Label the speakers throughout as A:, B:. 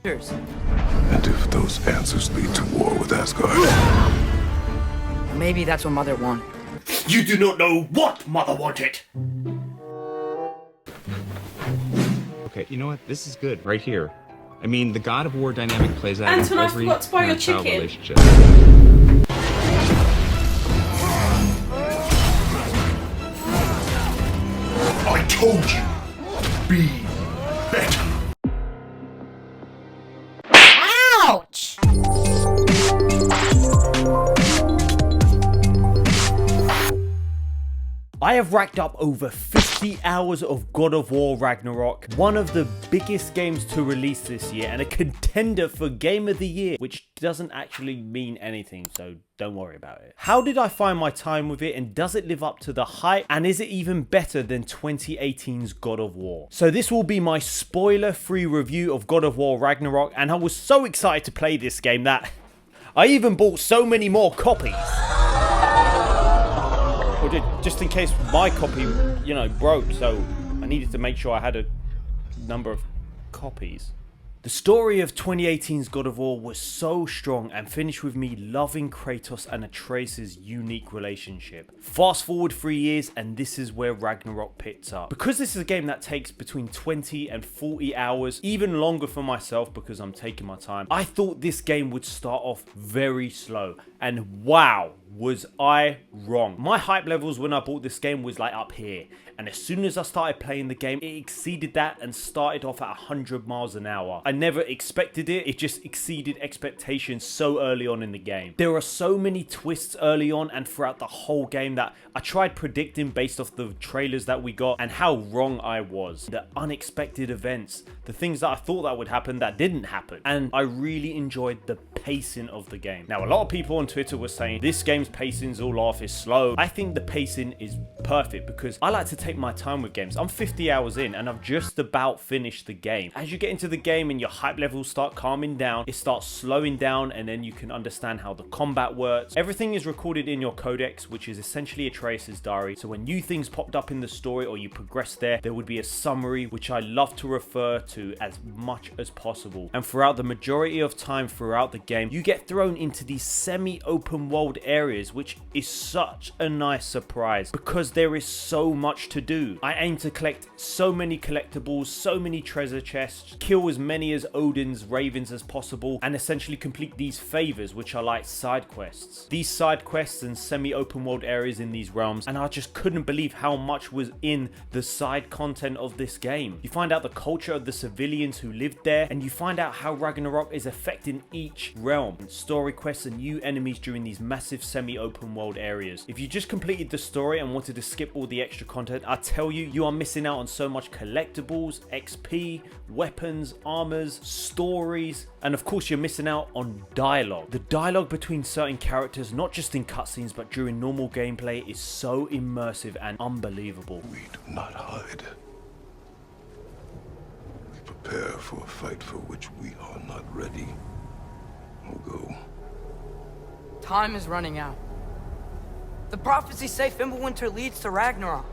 A: answers.
B: And if those answers lead to war with Asgard?
A: Maybe that's what Mother wanted.
C: You do not know what Mother wanted!
D: Okay, you know what? This is good, right here. I mean, the God of War dynamic plays out
E: Anton,
D: in
E: I
D: every
E: forgot to buy your
D: parent-child
E: chicken.
D: relationship.
C: I told you! Be better!
F: Ouch!
G: I have racked up over 50 hours of God of War Ragnarok, one of the biggest games to release this year and a contender for Game of the Year, which doesn't actually mean anything, so don't worry about it. How did I find my time with it, and does it live up to the hype, and is it even better than 2018's God of War? So this will be my spoiler-free review of God of War Ragnarok, and I was so excited to play this game that I even bought so many more copies. Just in case my copy, you know, broke, so I needed to make sure I had a number of copies. The story of 2018's God of War was so strong and finished with me loving Kratos and Atreus' unique relationship. Fast forward 3 years and this is where Ragnarok picks up. Because this is a game that takes between 20 and 40 hours, even longer for myself because I'm taking my time, I thought this game would start off very slow, and wow, was I wrong. My hype levels when I bought this game was like up here, and as soon as I started playing the game, it exceeded that and started off at 100 miles an hour. I never expected it, it just exceeded expectations so early on in the game. There are so many twists early on and throughout the whole game that I tried predicting based off the trailers that we got, and how wrong I was. The unexpected events, the things that I thought that would happen that didn't happen, and I really enjoyed the pacing of the game. Now, a lot of people on Twitter were saying this game's pacing's all off, is slow. I think the pacing is perfect because I like to take my time with games. I'm 50 hours in and I've just about finished the game. As you get into the game and your hype levels start calming down, it starts slowing down, and then you can understand how the combat works. Everything is recorded in your codex, which is essentially Atreus' diary. So when new things popped up in the story or you progress there would be a summary, which I love to refer to as much as possible. And throughout the majority of time throughout the game, you get thrown into these semi-open world areas, which is such a nice surprise because there is so much to do. I aim to collect so many collectibles, so many treasure chests, kill as many as Odin's ravens as possible, and essentially complete these favors, which are like side quests. These side quests and semi-open world areas in these realms, and I just couldn't believe how much was in the side content of this game. You find out the culture of the civilians who lived there, and you find out how Ragnarok is affecting each realm, story quests and new enemies during these massive semi-open world areas. If you just completed the story and wanted to skip all the extra content, I tell you, you are missing out on so much collectibles, XP, weapons, armors, stories, and of course you're missing out on dialogue. The dialogue between certain characters, not just in cutscenes but during normal gameplay, is so immersive and unbelievable.
B: We do not hide. We prepare for a fight for which we are not ready. We'll go.
A: Time is running out. The prophecies say Fimbulwinter leads to Ragnarok.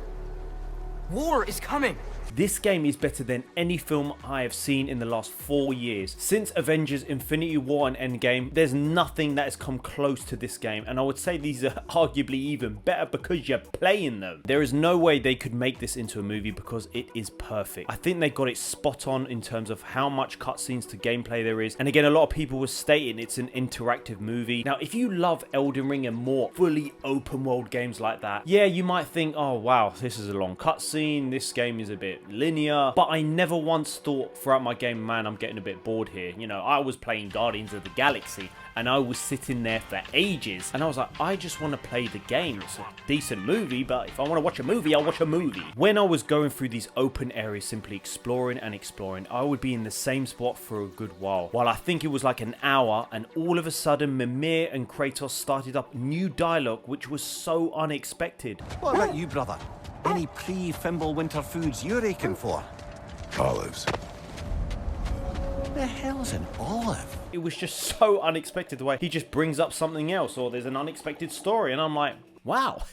A: War is coming.
G: This game is better than any film I have seen in the last 4 years. Since Avengers Infinity War and Endgame, there's nothing that has come close to this game, and I would say these are arguably even better because you're playing them. There is no way they could make this into a movie because it is perfect. I think they got it spot on in terms of how much cutscenes to gameplay there is, and again, a lot of people were stating it's an interactive movie. Now, if you love Elden Ring and more fully open world games like that, yeah, you might think, oh wow, this is a long cutscene, this game is a bit linear, but I never once thought throughout my game, man, I'm getting a bit bored here. You know, I was playing Guardians of the Galaxy and I was sitting there for ages and I was like, I just want to play the game. It's a decent movie, but if I want to watch a movie, I'll watch a movie. When I was going through these open areas, simply exploring and exploring, I would be in the same spot for a good while I think it was like an hour, and all of a sudden Mimir and Kratos started up new dialogue, which was so unexpected.
H: What about you, brother? Any pre-Fimbulwinter foods you're aching for?
B: Olives.
H: The hell's an olive?
G: It was just so unexpected the way he just brings up something else, or there's an unexpected story, and I'm like, wow.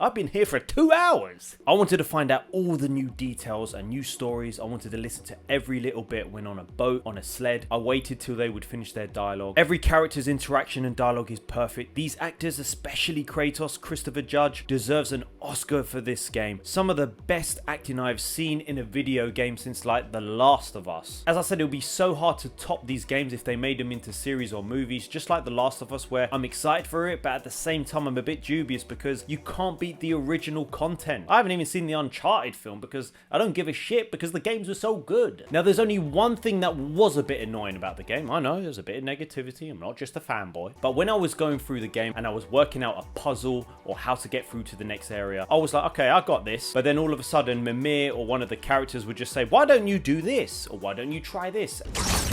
G: I've been here for 2 hours. I wanted to find out all the new details and new stories. I wanted to listen to every little bit when on a boat, on a sled. I waited till they would finish their dialogue. Every character's interaction and dialogue is perfect. These actors, especially Kratos, Christopher Judge, deserves an Oscar for this game. Some of the best acting I've seen in a video game since like The Last of Us. As I said, it would be so hard to top these games if they made them into series or movies, just like The Last of Us, where I'm excited for it, but at the same time I'm a bit dubious because you can't beat the original content. I haven't even seen the Uncharted film because I don't give a shit because the games were so good. Now there's only one thing that was a bit annoying about the game. I know there's a bit of negativity, I'm not just a fanboy, but when I was going through the game and I was working out a puzzle or how to get through to the next area, I was like, okay, I got this. But then all of a sudden Mimir or one of the characters would just say, why don't you do this? Or why don't you try this?
A: It's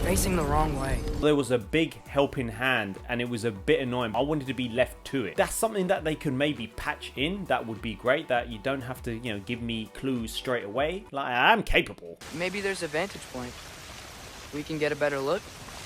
A: facing the wrong way.
G: There was a big helping hand and it was a bit annoying. I wanted to be left to it. That's something that they could maybe patch in. That would be great, that you don't have to, you know, give me clues straight away. Like, I'm capable.
A: Maybe there's a vantage point. We can get a better look.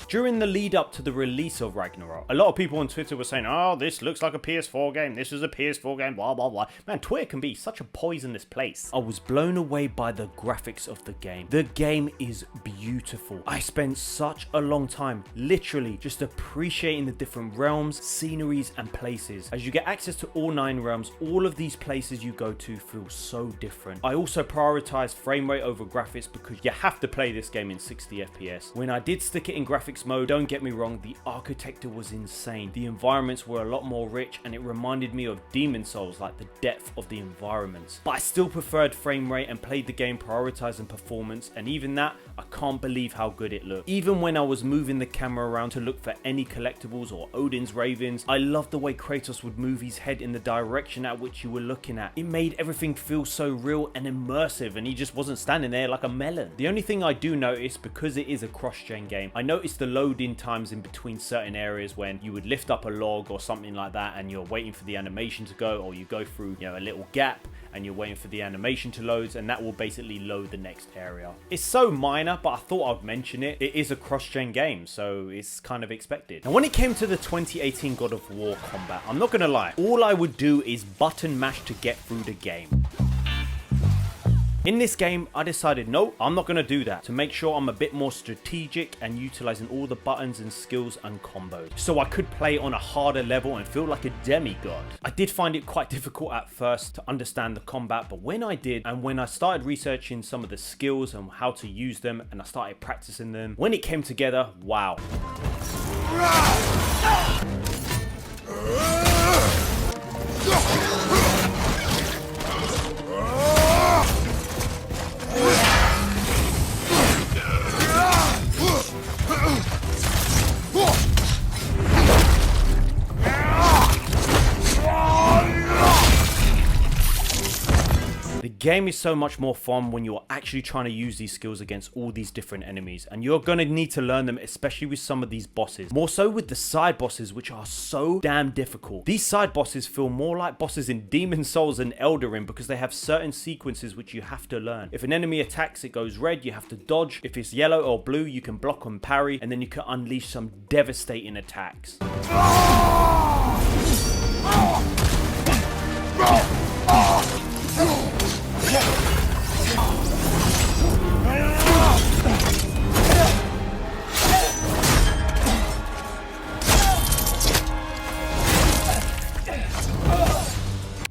G: During the lead up to the release of Ragnarok, a lot of people on Twitter were saying, oh, this looks like a PS4 game, this is a PS4 game, blah, blah, blah. Man, Twitter can be such a poisonous place. I was blown away by the graphics of the game. The game is beautiful. I spent such a long time, literally, just appreciating the different realms, sceneries, and places. As you get access to all 9 realms, all of these places you go to feel so different. I also prioritized frame rate over graphics because you have to play this game in 60 FPS. When I did stick it in graphics mode, don't get me wrong, the architecture was insane. The environments were a lot more rich and it reminded me of Demon Souls, like the depth of the environments. But I still preferred frame rate and played the game prioritizing performance, and even that, I can't believe how good it looked. Even when I was moving the camera around to look for any collectibles or Odin's Ravens, I loved the way Kratos would move his head in the direction at which you were looking at. It made everything feel so real and immersive, and he just wasn't standing there like a melon. The only thing I do notice, because it is a cross-gen game, I noticed the load-in times in between certain areas when you would lift up a log or something like that and you're waiting for the animation to go, or you go through, you know, a little gap and you're waiting for the animation to load, and that will basically load the next area. It's so minor, but I thought I'd mention it. It is a cross-gen game, so it's kind of expected. Now, when it came to the 2018 God of War combat, I'm not gonna lie, all I would do is button mash to get through the game. In this game, I decided, no, I'm not going to do that, to make sure I'm a bit more strategic and utilizing all the buttons and skills and combos, so I could play on a harder level and feel like a demigod. I did find it quite difficult at first to understand the combat, but when I did, and when I started researching some of the skills and how to use them, and I started practicing them, when it came together, wow. The game is so much more fun when you're actually trying to use these skills against all these different enemies, and you're going to need to learn them, especially with some of these bosses. More so with the side bosses, which are so damn difficult. These side bosses feel more like bosses in Demon Souls and Elden Ring because they have certain sequences which you have to learn. If an enemy attacks, it goes red, you have to dodge. If it's yellow or blue, you can block and parry, and then you can unleash some devastating attacks.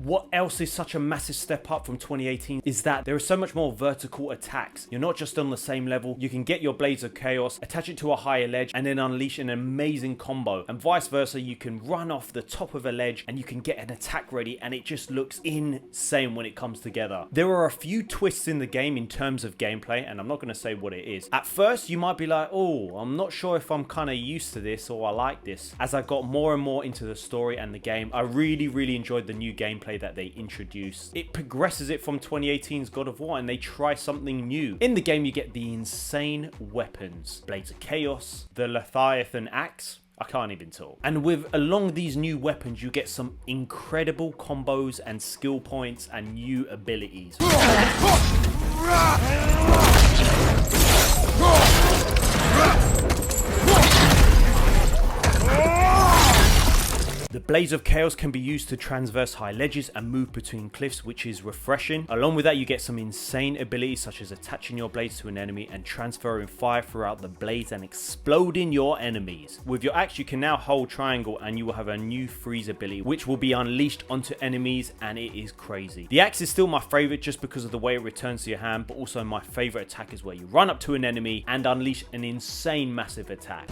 G: What else is such a massive step up from 2018 is that there is so much more vertical attacks. You're not just on the same level, you can get your Blades of Chaos, attach it to a higher ledge, and then unleash an amazing combo. And vice versa, you can run off the top of a ledge and you can get an attack ready, and it just looks insane when it comes together. There are a few twists in the game in terms of gameplay, and I'm not going to say what it is. At first, you might be like, oh, I'm not sure if I'm kind of used to this or I like this. As I got more and more into the story and the game, I really enjoyed the new gameplay that they introduced. It progresses it from 2018's God of War, and they try something new. In the game, you get the insane weapons, Blades of Chaos, the Leviathan Axe, I can't even talk. And with along these new weapons, you get some incredible combos and skill points and new abilities. The Blades of Chaos can be used to transverse high ledges and move between cliffs, which is refreshing. Along with that, you get some insane abilities such as attaching your blades to an enemy and transferring fire throughout the blades and exploding your enemies. With your axe, you can now hold triangle and you will have a new freeze ability which will be unleashed onto enemies, and it is crazy. The axe is still my favorite just because of the way it returns to your hand, but also my favorite attack is where you run up to an enemy and unleash an insane massive attack.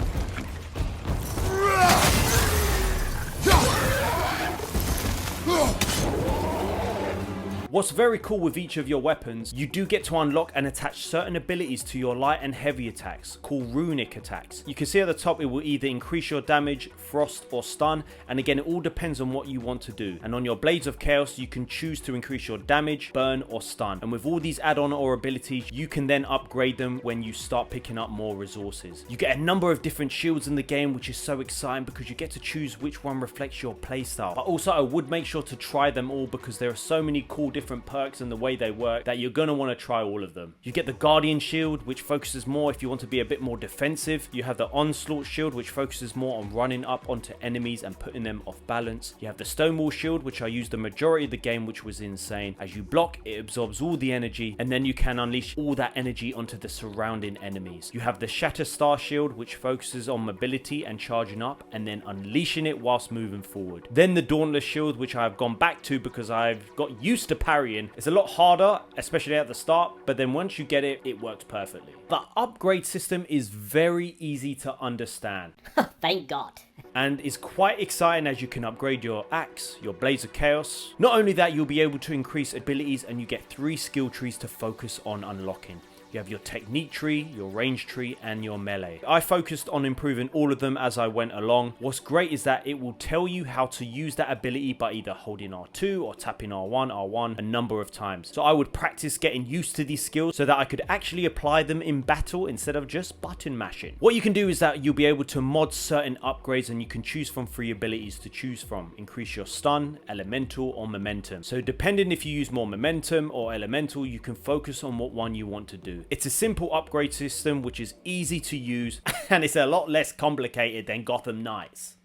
G: What's very cool with each of your weapons, you do get to unlock and attach certain abilities to your light and heavy attacks, called runic attacks. You can see at the top it will either increase your damage, frost or stun, and again it all depends on what you want to do. And on your Blades of Chaos you can choose to increase your damage, burn or stun. And with all these add-on or abilities you can then upgrade them when you start picking up more resources. You get a number of different shields in the game, which is so exciting because you get to choose which one reflects your playstyle. But also I would make sure to try them all because there are so many cool different perks and the way they work that you're going to want to try all of them. You get the Guardian Shield, which focuses more if you want to be a bit more defensive. You have the Onslaught Shield, which focuses more on running up onto enemies and putting them off balance. You have the Stonewall Shield, which I used the majority of the game, which was insane. As you block, it absorbs all the energy and then you can unleash all that energy onto the surrounding enemies. You have the Shatter Star Shield, which focuses on mobility and charging up and then unleashing it whilst moving forward. Then the Dauntless Shield, which I've gone back to because I've got used to parrying. It's a lot harder, especially at the start, but then once you get it, it works perfectly. The upgrade system is very easy to understand.
F: Thank God.
G: And is quite exciting as you can upgrade your axe, your Blades of Chaos. Not only that, you'll be able to increase abilities and you get 3 skill trees to focus on unlocking. You have your technique tree, your range tree, and your melee. I focused on improving all of them as I went along. What's great is that it will tell you how to use that ability by either holding R2 or tapping R1 a number of times. So I would practice getting used to these skills so that I could actually apply them in battle instead of just button mashing. What you can do is that you'll be able to mod certain upgrades and you can choose from 3 abilities to choose from. Increase your stun, elemental, or momentum. So depending if you use more momentum or elemental, you can focus on what one you want to do. It's a simple upgrade system which is easy to use and it's a lot less complicated than Gotham Knights.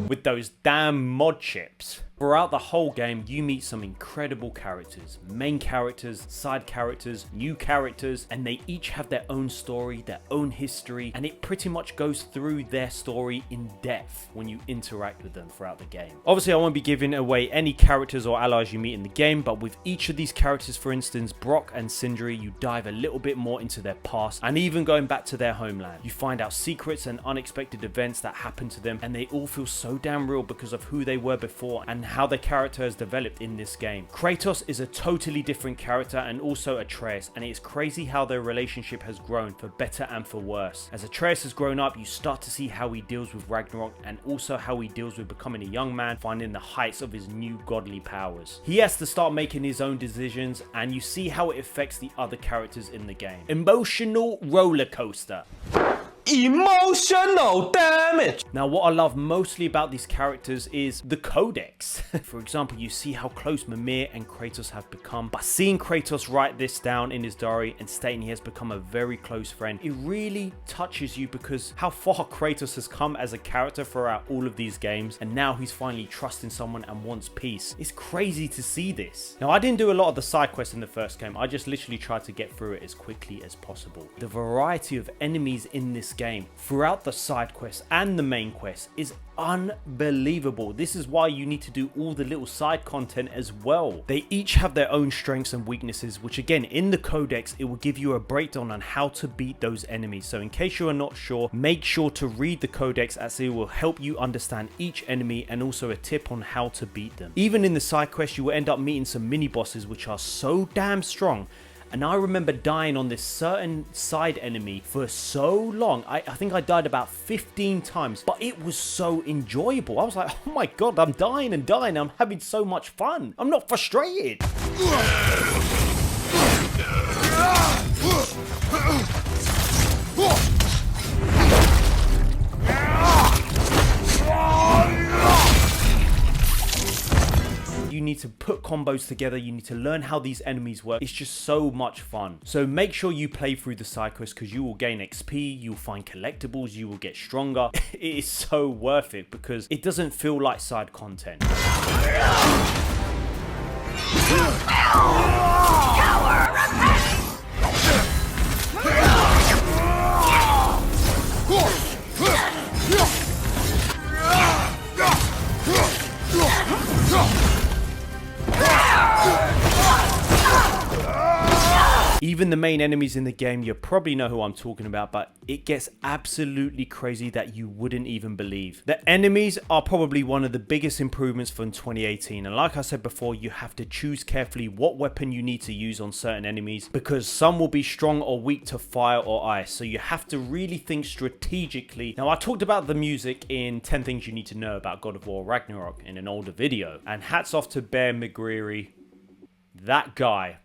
G: With those damn mod chips. Throughout the whole game, you meet some incredible characters. Main characters, side characters, new characters, and they each have their own story, their own history, and it pretty much goes through their story in depth when you interact with them throughout the game. Obviously, I won't be giving away any characters or allies you meet in the game, but with each of these characters, for instance, Brock and Sindri, you dive a little bit more into their past, and even going back to their homeland. You find out secrets and unexpected events that happen to them, and they all feel so damn real because of who they were before and how their character has developed in this game. Kratos is a totally different character and also Atreus, and it's crazy how their relationship has grown for better and for worse. As Atreus has grown up, you start to see how he deals with Ragnarok and also how he deals with becoming a young man, finding the heights of his new godly powers. He has to start making his own decisions and you see how it affects the other characters in the game. Emotional roller coaster.
E: Emotional damage.
G: Now, what I love mostly about these characters is the codex. For example, you see how close Mimir and Kratos have become. But seeing Kratos write this down in his diary and stating he has become a very close friend, it really touches you because how far Kratos has come as a character throughout all of these games, and now he's finally trusting someone and wants peace. It's crazy to see this. Now, I didn't do a lot of the side quests in the first game. I just literally tried to get through it as quickly as possible. The variety of enemies in this game throughout the side quests and the main quest is unbelievable. This is why you need to do all the little side content as well. They each have their own strengths and weaknesses, which again in the codex it will give you a breakdown on how to beat those enemies. So in case you are not sure, make sure to read the codex as it will help you understand each enemy and also a tip on how to beat them. Even in the side quest you will end up meeting some mini bosses which are so damn strong. And I remember dying on this certain side enemy for so long. I think I died about 15 times, but it was so enjoyable. I was like, oh my god, I'm dying and dying. I'm having so much fun. I'm not frustrated. You need to put combos together, you need to learn how these enemies work. It's just so much fun. So make sure you play through the side quests because you will gain XP, you'll find collectibles, you will get stronger. It is so worth it because it doesn't feel like side content. Even the main enemies in the game, you probably know who I'm talking about, but it gets absolutely crazy that you wouldn't even believe. The enemies are probably one of the biggest improvements from 2018, and like I said before, you have to choose carefully what weapon you need to use on certain enemies because some will be strong or weak to fire or ice, so you have to really think strategically. Now, I talked about the music in 10 Things You Need to Know About God of War Ragnarok in an older video, and hats off to Bear McGreary, that guy.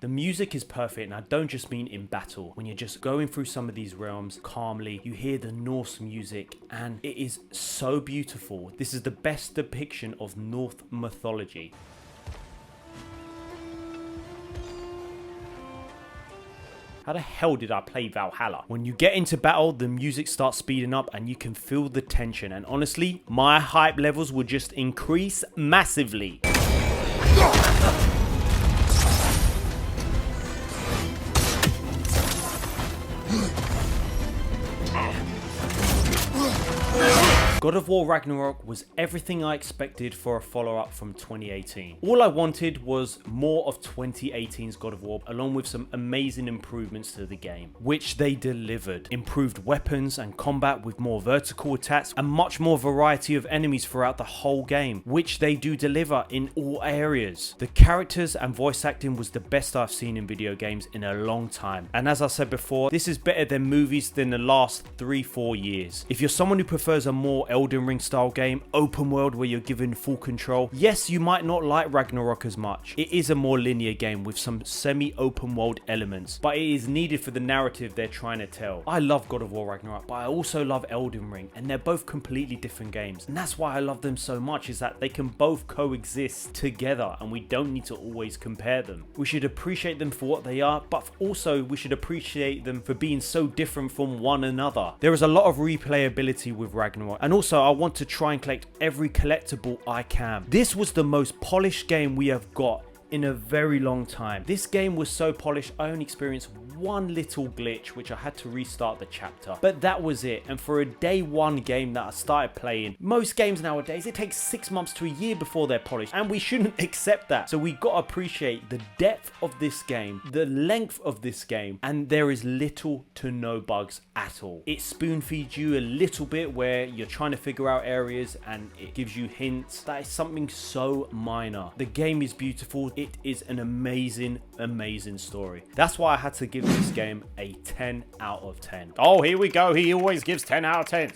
G: The music is perfect, and I don't just mean in battle. When you're just going through some of these realms calmly, you hear the Norse music, and it is so beautiful. This is the best depiction of Norse mythology. How the hell did I play Valhalla? When you get into battle, the music starts speeding up and you can feel the tension. And honestly, my hype levels will just increase massively. God of War Ragnarok was everything I expected for a follow-up from 2018. All I wanted was more of 2018's God of War, along with some amazing improvements to the game, which they delivered. Improved weapons and combat with more vertical attacks and much more variety of enemies throughout the whole game, which they do deliver in all areas. The characters and voice acting was the best I've seen in video games in a long time. And as I said before, this is better than movies than the last 3-4 years. If you're someone who prefers a more Elden Ring style game, open world where you're given full control, yes, you might not like Ragnarok as much. It is a more linear game with some semi-open world elements, but it is needed for the narrative they're trying to tell. I love God of War Ragnarok, but I also love Elden Ring, and they're both completely different games. And that's why I love them so much, is that they can both coexist together and we don't need to always compare them. We should appreciate them for what they are, but also we should appreciate them for being so different from one another. There is a lot of replayability with Ragnarok, and also I want to try and collect every collectible I can. This was the most polished game we have got in a very long time. This game was so polished, I only experienced one little glitch, which I had to restart the chapter, but that was it. And for a day one game that I started playing, most games nowadays, it takes 6 months to a year before they're polished, and we shouldn't accept that. So we got to appreciate the depth of this game, the length of this game, and there is little to no bugs at all. It spoon feeds you a little bit where you're trying to figure out areas and it gives you hints. That is something so minor. The game is beautiful. It is an amazing, amazing story. That's why I had to give this game a 10 out of 10. Oh, here we go. He always gives 10 out of 10.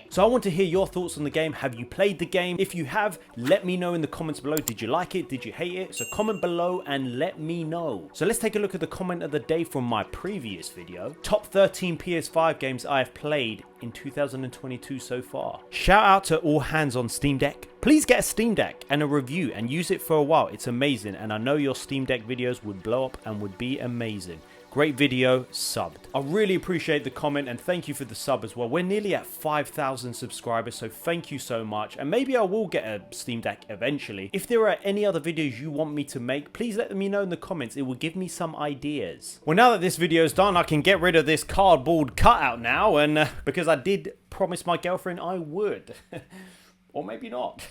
G: So I want to hear your thoughts on the game. Have you played the game? If you have, let me know in the comments below. Did you like it? Did you hate it? So comment below and let me know. So let's take a look at the comment of the day from my previous video. Top 13 PS5 games I have played in 2022 so far. Shout out to all hands on Steam Deck. Please get a Steam Deck and a review and use it for a while. It's amazing, and I know your Steam Deck videos would blow up and would be amazing. Great video, subbed. I really appreciate the comment and thank you for the sub as well. We're nearly at 5,000 subscribers, so thank you so much. And maybe I will get a Steam Deck eventually. If there are any other videos you want me to make, please let me know in the comments. It will give me some ideas. Well, now that this video is done, I can get rid of this cardboard cutout now, and because I did promise my girlfriend I would. Or maybe not.